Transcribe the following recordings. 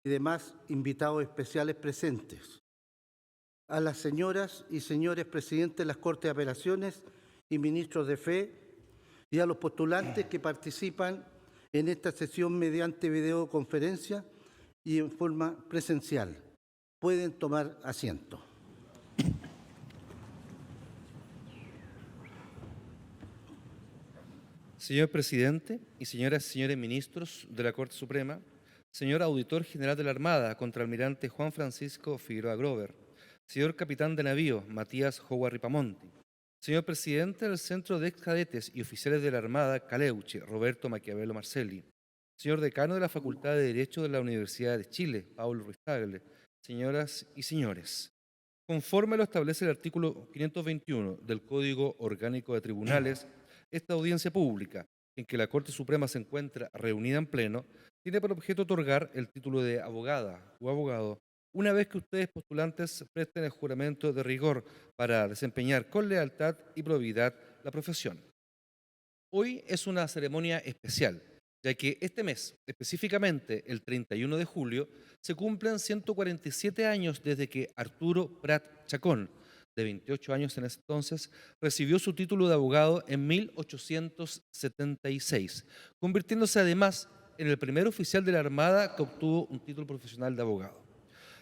y demás invitados especiales presentes, a las señoras y señores presidentes de las Cortes de Apelaciones y ministros de fe, y a los postulantes que participan en esta sesión mediante videoconferencia y en forma presencial. Pueden tomar asiento. Señor presidente y señoras y señores ministros de la Corte Suprema, señor auditor general de la Armada, contraalmirante Juan Francisco Figueroa Grover, señor capitán de navío Matías Howard Ripamonti, señor presidente del Centro de Excadetes y Oficiales de la Armada Caleuche, Roberto Maquiavelo Marcelli, señor decano de la Facultad de Derecho de la Universidad de Chile, Paulo Ruiz Tagle, señoras y señores. Conforme lo establece el artículo 521 del Código Orgánico de Tribunales, esta audiencia pública, en que la Corte Suprema se encuentra reunida en pleno, tiene por objeto otorgar el título de abogada o abogado una vez que ustedes postulantes presten el juramento de rigor para desempeñar con lealtad y probidad la profesión. Hoy es una ceremonia especial, ya que este mes, específicamente el 31 de julio, se cumplen 147 años desde que Arturo Prat Chacón, de 28 años en ese entonces, recibió su título de abogado en 1876, convirtiéndose además en el primer oficial de la Armada que obtuvo un título profesional de abogado.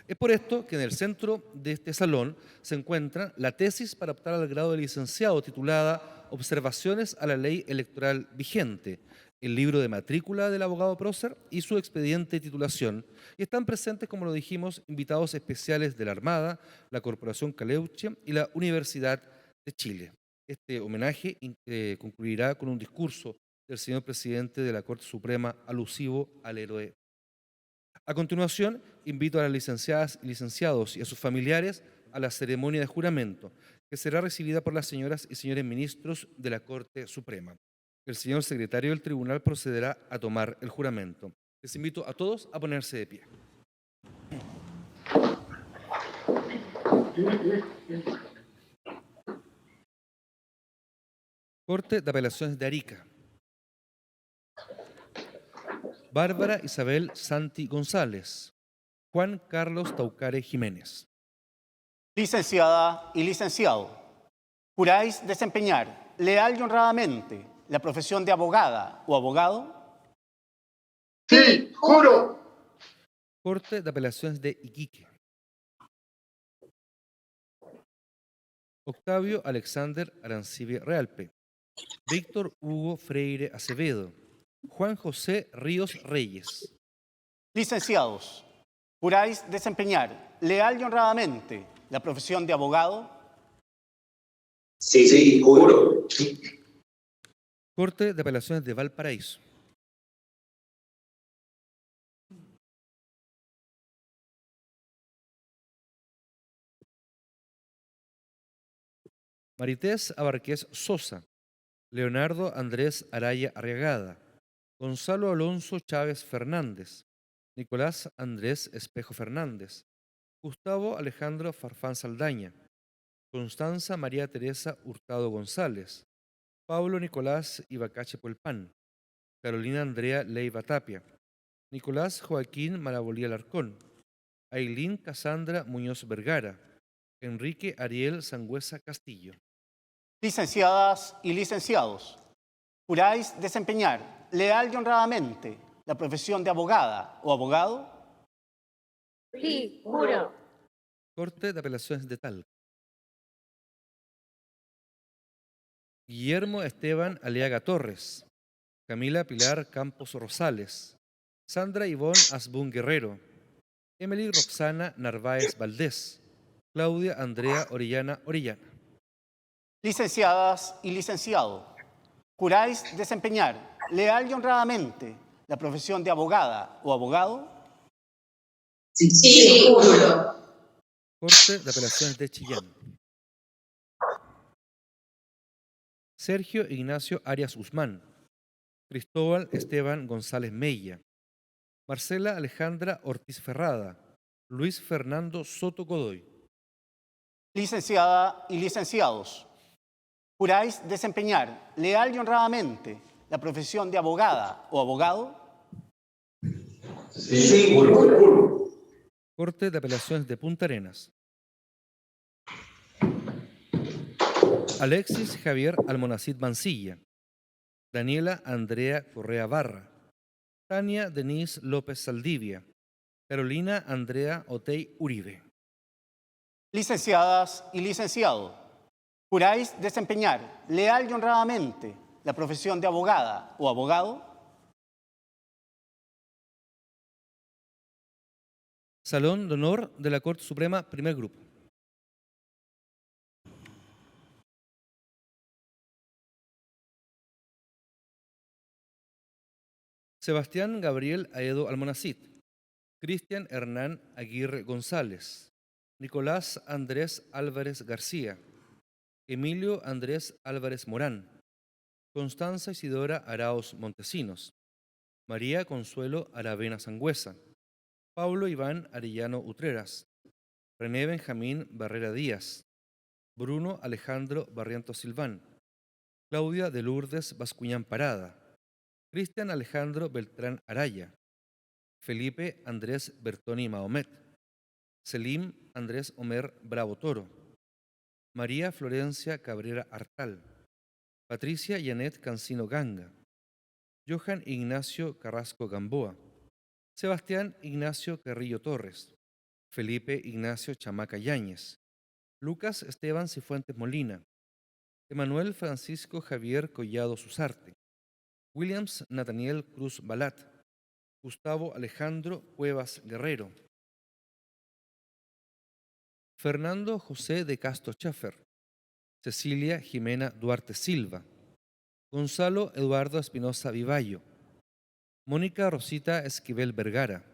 Es por esto que en el centro de este salón se encuentra la tesis para optar al grado de licenciado titulada Observaciones a la Ley Electoral Vigente, el libro de matrícula del abogado prócer y su expediente de titulación. Y están presentes, como lo dijimos, invitados especiales de la Armada, la Corporación Caleuche y la Universidad de Chile. Este homenaje concluirá con un discurso del señor presidente de la Corte Suprema alusivo al héroe. A continuación, invito a las licenciadas y licenciados y a sus familiares a la ceremonia de juramento, que será recibida por las señoras y señores ministros de la Corte Suprema. El señor secretario del tribunal procederá a tomar el juramento. Les invito a todos a ponerse de pie. Corte de Apelaciones de Arica. Bárbara Isabel Santi González. Juan Carlos Taucare Jiménez. Licenciada y licenciado, ¿juráis desempeñar leal y honradamente la profesión de abogada o abogado? Sí, juro. Corte de Apelaciones de Iquique. Octavio Alexander Arancibia Realpe. Víctor Hugo Freire Acevedo. Juan José Ríos Reyes. Licenciados, ¿juráis desempeñar leal y honradamente la profesión de abogado? Sí, juro. Corte de Apelaciones de Valparaíso. Marités Abarqués Sosa. Leonardo Andrés Araya Arriagada. Gonzalo Alonso Chávez Fernández. Nicolás Andrés Espejo Fernández. Gustavo Alejandro Farfán Saldaña. Constanza María Teresa Hurtado González. Pablo Nicolás Ibacache Puelpán. Carolina Andrea Leiva Tapia. Nicolás Joaquín Marabolía Alarcón. Ailín Casandra Muñoz Vergara. Enrique Ariel Sangüesa Castillo. Licenciadas y licenciados, ¿juráis desempeñar leal y honradamente la profesión de abogada o abogado? Sí, juro. Corte de Apelaciones de Talca. Guillermo Esteban Aliaga Torres. Camila Pilar Campos Rosales. Sandra Ivonne Asbun Guerrero. Emily Roxana Narváez Valdés. Claudia Andrea Orellana Orellana. Licenciadas y licenciados, ¿juráis desempeñar leal y honradamente la profesión de abogada o abogado? Sí, juro. Corte de Apelaciones de Chillán. Sergio Ignacio Arias Guzmán. Cristóbal Esteban González Mella. Marcela Alejandra Ortiz Ferrada. Luis Fernando Soto Godoy. Licenciada y licenciados, ¿juráis desempeñar leal y honradamente la profesión de abogada o abogado? Sí, juro. Corte de Apelaciones de Punta Arenas. Alexis Javier Almonacid Mancilla. Daniela Andrea Correa Barra. Tania Denise López Saldivia. Carolina Andrea Otey Uribe. Licenciadas y licenciados, ¿juráis desempeñar leal y honradamente la profesión de abogada o abogado? Salón de Honor de la Corte Suprema, primer grupo. Sebastián Gabriel Aedo Almonacid. Cristian Hernán Aguirre González. Nicolás Andrés Álvarez García. Emilio Andrés Álvarez Morán. Constanza Isidora Araos Montesinos. María Consuelo Aravena Sangüesa. Pablo Iván Arellano Utreras. René Benjamín Barrera Díaz. Bruno Alejandro Barrientos Silván. Claudia de Lourdes Bascuñán Parada. Cristian Alejandro Beltrán Araya. Felipe Andrés Bertoni Mahomet. Selim Andrés Omer Bravo Toro. María Florencia Cabrera Artal. Patricia Janet Cancino Ganga. Johan Ignacio Carrasco Gamboa. Sebastián Ignacio Carrillo Torres. Felipe Ignacio Chamaca Yáñez. Lucas Esteban Cifuentes Molina. Emanuel Francisco Javier Collado Susarte. Williams Nathaniel Cruz Balat. Gustavo Alejandro Cuevas Guerrero. Fernando José de Castro Schaffer. Cecilia Jimena Duarte Silva. Gonzalo Eduardo Espinosa Vivallo. Mónica Rosita Esquivel Vergara.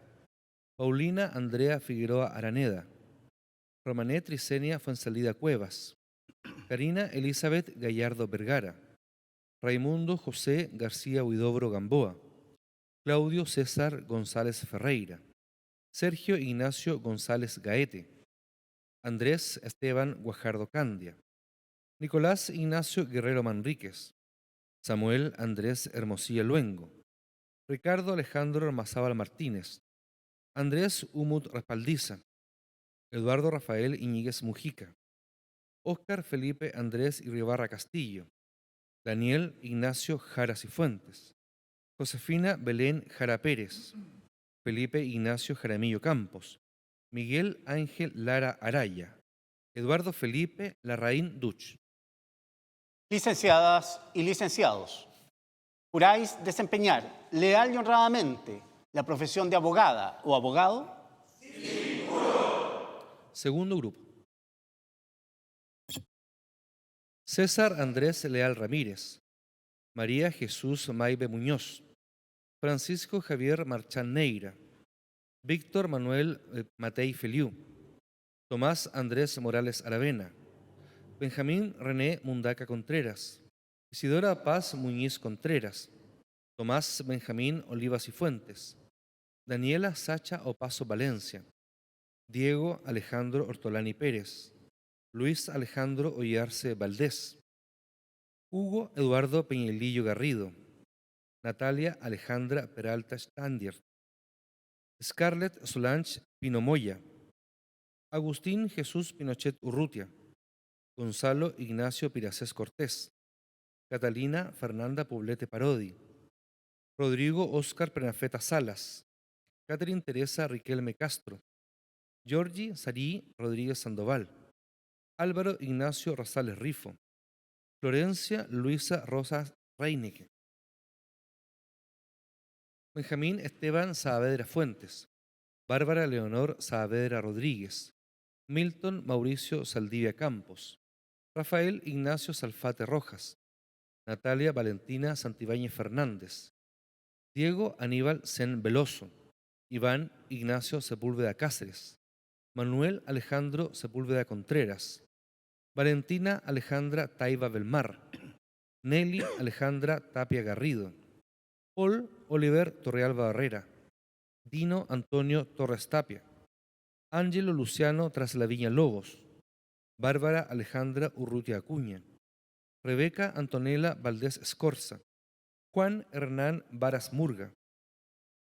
Paulina Andrea Figueroa Araneda. Romané Tricenia Fuensalida Cuevas. Karina Elizabeth Gallardo Vergara. Raimundo José García Huidobro Gamboa. Claudio César González Ferreira. Sergio Ignacio González Gaete. Andrés Esteban Guajardo Candia. Nicolás Ignacio Guerrero Manríquez. Samuel Andrés Hermosilla Luengo. Ricardo Alejandro Armazábal Martínez. Andrés Umut Raspaldiza. Eduardo Rafael Iñiguez Mujica. Óscar Felipe Andrés Irribarra Castillo. Daniel Ignacio Jara Cifuentes. Josefina Belén Jara Pérez. Felipe Ignacio Jaramillo Campos. Miguel Ángel Lara Araya. Eduardo Felipe Larraín Duch. Licenciadas y licenciados, ¿juráis desempeñar leal y honradamente la profesión de abogada o abogado? Segundo grupo. César Andrés Leal Ramírez. María Jesús Maibe Muñoz. Francisco Javier Marchán Neira. Víctor Manuel Matei Feliú. Tomás Andrés Morales Aravena. Benjamín René Mundaca Contreras. Isidora Paz Muñiz Contreras. Tomás Benjamín Olivas y Fuentes. Daniela Sacha Opaso Valencia. Diego Alejandro Ortolani Pérez. Luis Alejandro Ollarse Valdés. Hugo Eduardo Peñalillo Garrido. Natalia Alejandra Peralta Standier. Scarlett Solange Pinomoya. Agustín Jesús Pinochet Urrutia. Gonzalo Ignacio Piracés Cortés. Catalina Fernanda Poblete Parodi. Rodrigo Óscar Prenafeta Salas. Catherine Teresa Riquelme Castro. Georgie Sarí Rodríguez Sandoval. Álvaro Ignacio Rosales Rifo. Florencia Luisa Rosas Reinecke. Benjamín Esteban Saavedra Fuentes. Bárbara Leonor Saavedra Rodríguez. Milton Mauricio Saldivia Campos. Rafael Ignacio Salfate Rojas. Natalia Valentina Santibáñez Fernández. Diego Aníbal Sen Veloso. Iván Ignacio Sepúlveda Cáceres. Manuel Alejandro Sepúlveda Contreras. Valentina Alejandra Taiba Belmar. Nelly Alejandra Tapia Garrido. Paul Oliver Torrealba Barrera. Dino Antonio Torres Tapia. Ángelo Luciano Traslaviña Lobos. Bárbara Alejandra Urrutia Acuña. Rebeca Antonella Valdés Escorza. Juan Hernán Varas Murga.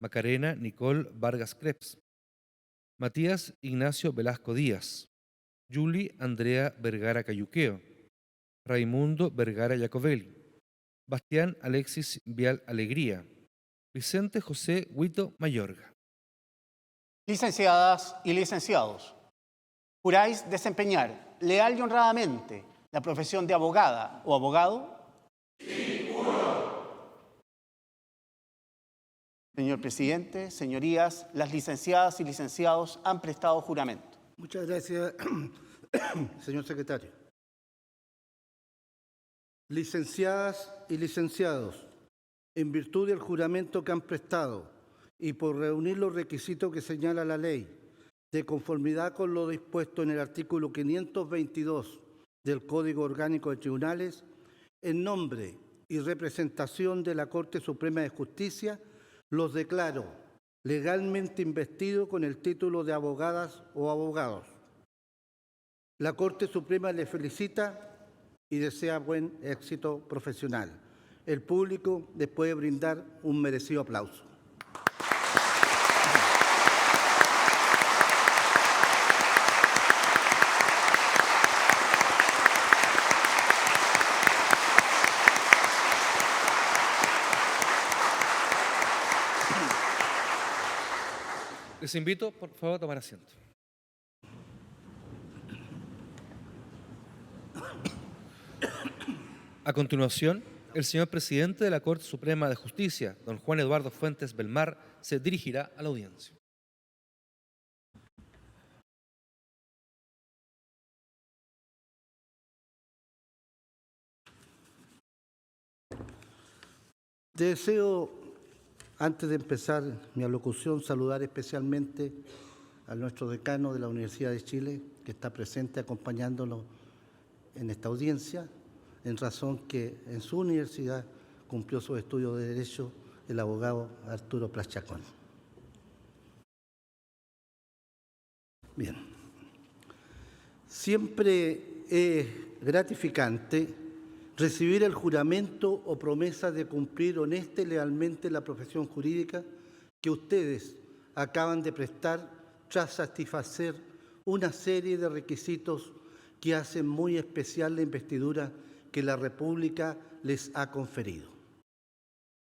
Macarena Nicole Vargas Creps, Matías Ignacio Velasco Díaz, Julie Andrea Vergara Cayuqueo, Raimundo Vergara Jacobelli, Bastián Alexis Vial Alegría, Vicente José Huito Mayorga. Licenciadas y licenciados, ¿juráis desempeñar leal y honradamente la profesión de abogada o abogado? Señor presidente, señorías, las licenciadas y licenciados han prestado juramento. Muchas gracias, señor secretario. Licenciadas y licenciados, en virtud del juramento que han prestado y por reunir los requisitos que señala la ley, de conformidad con lo dispuesto en el artículo 522 del Código Orgánico de Tribunales, en nombre y representación de la Corte Suprema de Justicia, los declaro legalmente investidos con el título de abogadas o abogados. La Corte Suprema les felicita y desea buen éxito profesional. El público les puede brindar un merecido aplauso. Les invito, por favor, a tomar asiento. A continuación, el señor presidente de la Corte Suprema de Justicia, don Juan Eduardo Fuentes Belmar, se dirigirá a la audiencia. Deseo, antes de empezar mi alocución, saludar especialmente a nuestro decano de la Universidad de Chile, que está presente acompañándonos en esta audiencia, en razón que en su universidad cumplió sus estudios de Derecho el abogado Arturo Prat Chacón. Bien. Siempre es gratificante recibir el juramento o promesa de cumplir honesta y lealmente la profesión jurídica que ustedes acaban de prestar tras satisfacer una serie de requisitos que hacen muy especial la investidura que la República les ha conferido.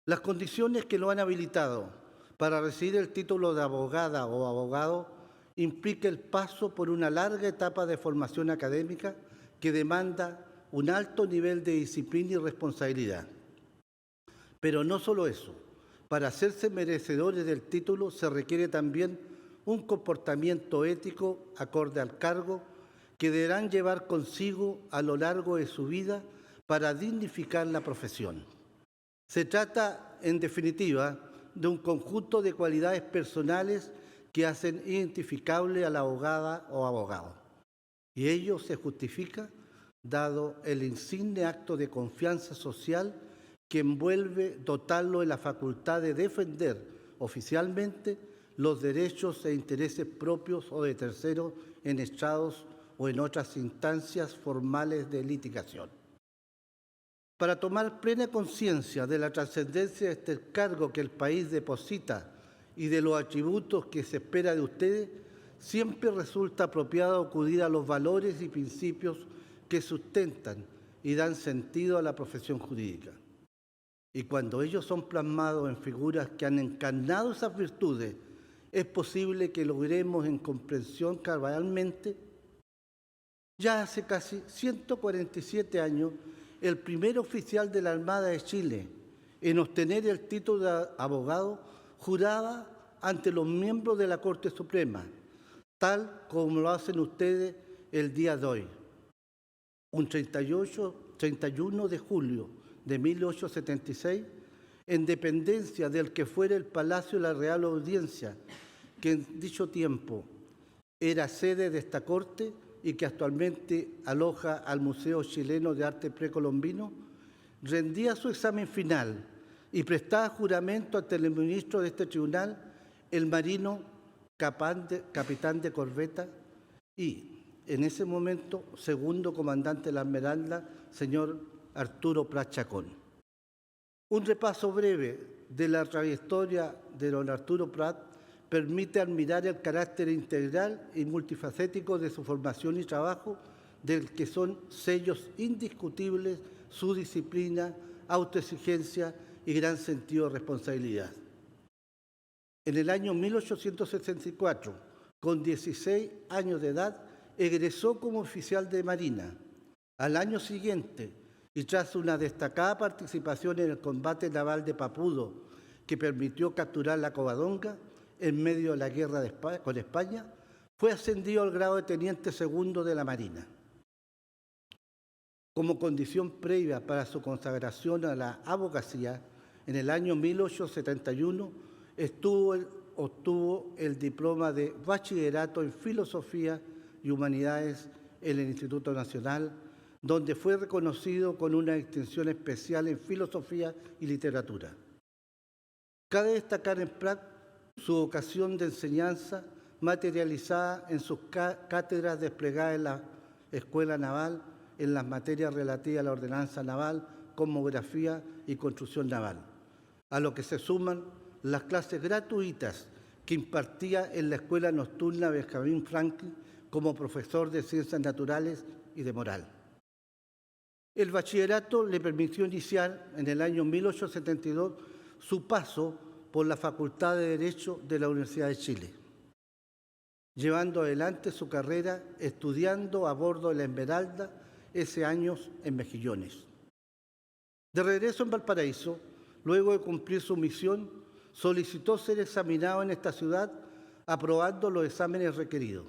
Las condiciones que lo han habilitado para recibir el título de abogada o abogado implica el paso por una larga etapa de formación académica que demanda un alto nivel de disciplina y responsabilidad. Pero no solo eso, para hacerse merecedores del título se requiere también un comportamiento ético acorde al cargo que deberán llevar consigo a lo largo de su vida para dignificar la profesión. Se trata, en definitiva, de un conjunto de cualidades personales que hacen identificable a la abogada o abogado. Y ello se justifica dado el insigne acto de confianza social que envuelve dotarlo de la facultad de defender oficialmente los derechos e intereses propios o de terceros en estrados o en otras instancias formales de litigación. Para tomar plena conciencia de la trascendencia de este cargo que el país deposita y de los atributos que se espera de ustedes, siempre resulta apropiado acudir a los valores y principios que sustentan y dan sentido a la profesión jurídica. Y cuando ellos son plasmados en figuras que han encarnado esas virtudes, es posible que logremos en comprensión cabalmente. Ya hace casi 147 años, el primer oficial de la Armada de Chile en obtener el título de abogado juraba ante los miembros de la Corte Suprema, tal como lo hacen ustedes el día de hoy. Un 31 de julio de 1876, en dependencia del que fuera el Palacio de la Real Audiencia, que en dicho tiempo era sede de esta Corte y que actualmente aloja al Museo Chileno de Arte Precolombino, rendía su examen final y prestaba juramento ante el ministro de este tribunal, el marino capitán de corbeta y, en ese momento, segundo comandante de la Esmeralda, señor Arturo Prat Chacón. Un repaso breve de la trayectoria de don Arturo Prat permite admirar el carácter integral y multifacético de su formación y trabajo, del que son sellos indiscutibles su disciplina, autoexigencia y gran sentido de responsabilidad. En el año 1864, con 16 años de edad, egresó como oficial de Marina. Al año siguiente, y tras una destacada participación en el combate naval de Papudo, que permitió capturar la Covadonga en medio de la guerra con España, fue ascendido al grado de teniente segundo de la Marina. Como condición previa para su consagración a la abogacía, en el año 1871 obtuvo el diploma de Bachillerato en Filosofía y Humanidades en el Instituto Nacional, donde fue reconocido con una distinción especial en Filosofía y Literatura. Cabe destacar en Prat su vocación de enseñanza materializada en sus cátedras desplegadas en la Escuela Naval en las materias relativas a la ordenanza naval, cosmografía y construcción naval, a lo que se suman las clases gratuitas que impartía en la Escuela Nocturna Benjamín Franklin como profesor de Ciencias Naturales y de Moral. El bachillerato le permitió iniciar en el año 1872 su paso por la Facultad de Derecho de la Universidad de Chile, llevando adelante su carrera estudiando a bordo de la Esmeralda, ese año en Mejillones. De regreso en Valparaíso, luego de cumplir su misión, solicitó ser examinado en esta ciudad, aprobando los exámenes requeridos.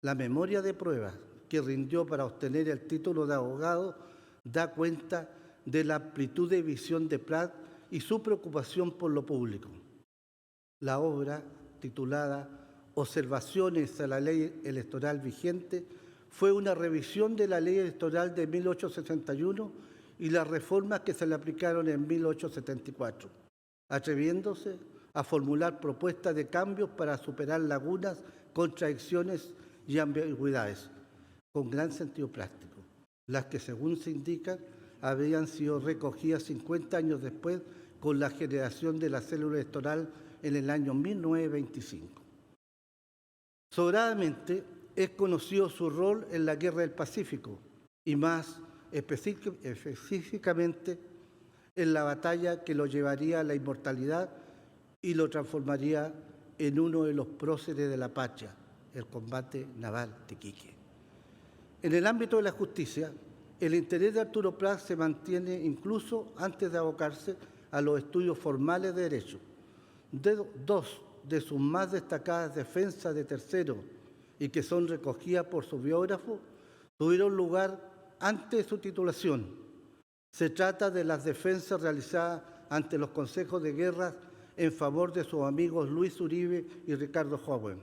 La memoria de pruebas que rindió para obtener el título de abogado da cuenta de la amplitud de visión de Prat y su preocupación por lo público. La obra, titulada Observaciones a la ley electoral vigente, fue una revisión de la ley electoral de 1861 y las reformas que se le aplicaron en 1874, atreviéndose a formular propuestas de cambios para superar lagunas, contradicciones y ambigüedades, con gran sentido práctico, las que, según se indica, habían sido recogidas 50 años después con la generación de la célula electoral en el año 1925. Sobradamente es conocido su rol en la Guerra del Pacífico y más específicamente en la batalla que lo llevaría a la inmortalidad y lo transformaría en uno de los próceres de la patria, el combate naval de Iquique. En el ámbito de la justicia, el interés de Arturo Prat se mantiene incluso antes de abocarse a los estudios formales de Derecho. Dos de sus más destacadas defensas de terceros y que son recogidas por su biógrafo tuvieron lugar antes de su titulación. Se trata de las defensas realizadas ante los consejos de guerra en favor de sus amigos Luis Uribe y Ricardo Howen,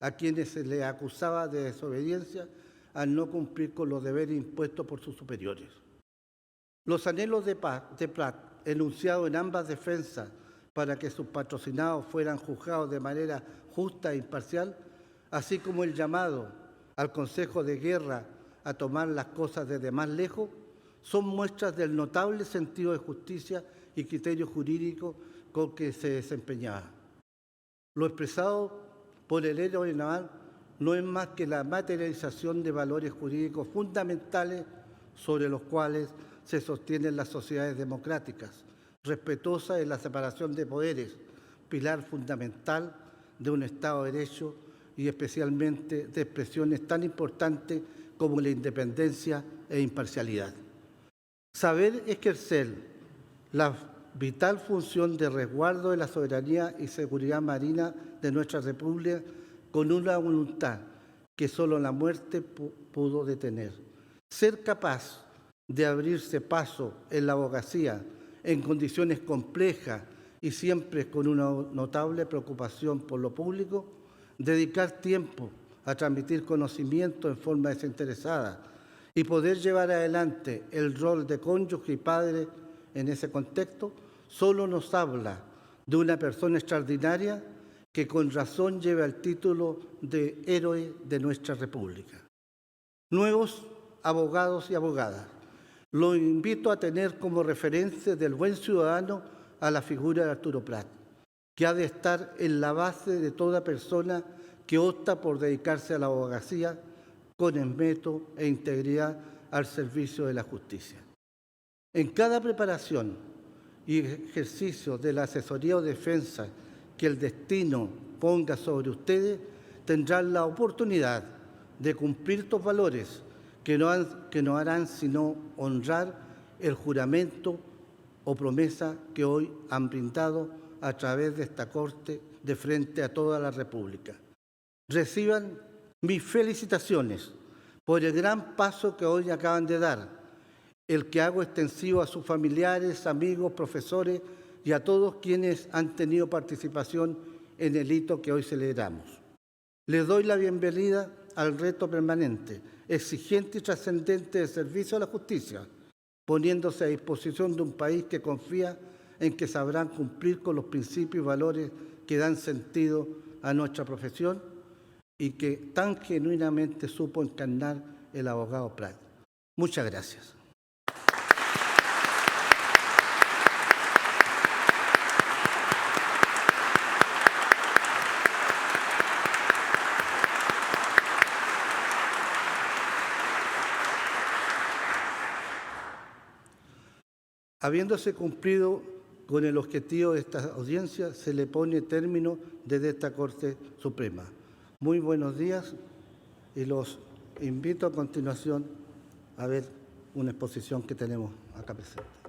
a quienes se les acusaba de desobediencia al no cumplir con los deberes impuestos por sus superiores. Los anhelos de Prat, enunciados en ambas defensas para que sus patrocinados fueran juzgados de manera justa e imparcial, así como el llamado al Consejo de Guerra a tomar las cosas desde más lejos, son muestras del notable sentido de justicia y criterio jurídico con que se desempeñaba. Lo expresado por el héroe naval no es más que la materialización de valores jurídicos fundamentales sobre los cuales se sostienen las sociedades democráticas, respetuosas de la separación de poderes, pilar fundamental de un Estado de Derecho y especialmente de expresiones tan importantes como la independencia e imparcialidad. Saber ejercer la vital función de resguardo de la soberanía y seguridad marina de nuestra República con una voluntad que solo la muerte pudo detener. Ser capaz de abrirse paso en la abogacía en condiciones complejas y siempre con una notable preocupación por lo público, dedicar tiempo a transmitir conocimiento en forma desinteresada y poder llevar adelante el rol de cónyuge y padre en ese contexto, solo nos habla de una persona extraordinaria que con razón lleva el título de héroe de nuestra República. Nuevos abogados y abogadas, Lo invito a tener como referencia del buen ciudadano a la figura de Arturo Prat, que ha de estar en la base de toda persona que opta por dedicarse a la abogacía con esmero e integridad al servicio de la justicia. En cada preparación y ejercicio de la asesoría o defensa que el destino ponga sobre ustedes, tendrán la oportunidad de cumplir estos valores que no harán sino honrar el juramento o promesa que hoy han brindado a través de esta Corte de frente a toda la República. Reciban mis felicitaciones por el gran paso que hoy acaban de dar, el que hago extensivo a sus familiares, amigos, profesores y a todos quienes han tenido participación en el hito que hoy celebramos. Les doy la bienvenida al reto permanente, exigente y trascendente de servicio a la justicia, poniéndose a disposición de un país que confía en que sabrán cumplir con los principios y valores que dan sentido a nuestra profesión y que tan genuinamente supo encarnar el abogado Prat. Muchas gracias. Habiéndose cumplido con el objetivo de esta audiencia, se le pone término desde esta Corte Suprema. Muy buenos días y los invito a continuación a ver una exposición que tenemos acá presente.